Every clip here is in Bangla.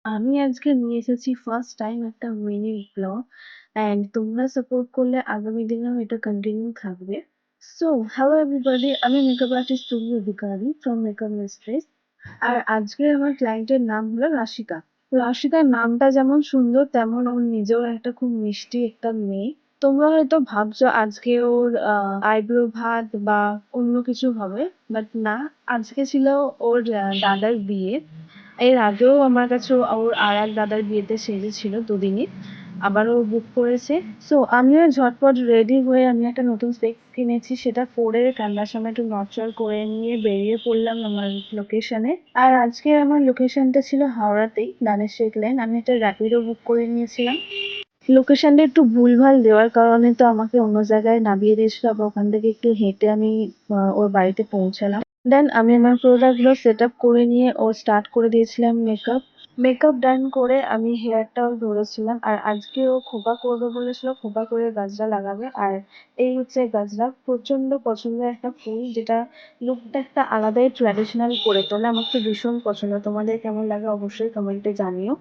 আমি আজকে নিয়ে এসেছি ফার্স্ট টাইম একটা মিনি ব্লগ অ্যান্ড তোমরা সাপোর্ট করলে আগামী দিনেও এটা কন্টিনিউ থাকবে। সো হ্যালো এভরিবডি, আমি মেকআপ আর্টিস্ট তুমি অধিকারী ফ্রম মেকআপ মিস্ট্রেস। আর আজকে আমার ক্লায়েন্টের নাম হলো রাশিকা। রাশিকার নামটা যেমন সুন্দর তেমন ওর নিজেও একটা খুব মিষ্টি একটা মেয়ে। তোমরা হয়তো ভাবছো আজকে ওর আইব্রো ভাত বা অন্য কিছু হবে, বাট না, আজকে ছিল ওর দাদার বিয়ে। এর আগেও আমার কাছে ওর আর এক দাদার বিয়েতে সেজেছিল দুদিনই, আবারও বুক করেছে। সো আমিও ঝটপট রেডি হয়ে আমি একটা নতুন স্পেক্স কিনেছি, সেটা পরে ঠান্ডার সময় একটু নড়চড় করে নিয়ে বেরিয়ে পড়লাম আমার লোকেশনে। আর আজকে আমার লোকেশনটা ছিল হাওড়াতেই, দানেশ শেখ লেন। আমি একটা র্যাপিডো বুক করে নিয়েছিলাম। লোকেশনটা একটু ভুলভাল দেওয়ার কারণে তো আমাকে অন্য জায়গায় নামিয়ে দিয়েছিল, আবার ওখান থেকে একটু হেঁটে আমি ওর বাড়িতে পৌঁছালাম। দেন আমি আমার প্রোডাক্টগুলো সেট আপ করে নিয়ে ও স্টার্ট করে দিয়েছিলাম মেকআপ। মেকআপ ডান করে আমি হেয়ারটাও ধরেছিলাম। আর আজকে ও খোপা করবে বলেছিল, খোপা করে গাজরা লাগাবে। আর এই হচ্ছে গাজরা, প্রচন্ড পছন্দের একটা ফুল, যেটা লুকটা একটা আলাদাই ট্র্যাডিশনাল করে তোলে। আমার তো ভীষণ পছন্দ, তোমাদের কেমন লাগে অবশ্যই কমেন্টে জানিও।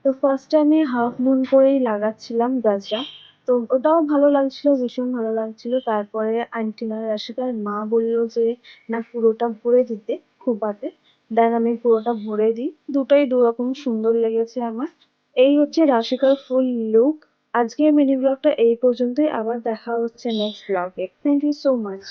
তো ফার্স্টে আমি হাফ মুন করেই লাগাচ্ছিলাম গাজরা। তো ওটাও ভালো লাগছিল, ভীষণ ভালো লাগছিল। তারপরে আন্টি মানে রাশিকার মা বললো যে না, পুরোটা ভরে দিতে খোঁপাতে। দেন আমি পুরোটা ভরে দিই, দুটোই দুরকম সুন্দর লেগেছে আমার। এই হচ্ছে রাশিকার ফুল লুক। আজকের মিনি ব্লগটা এই পর্যন্তই, আবার দেখা হচ্ছে নেক্সট ব্লগে। Thank you so much.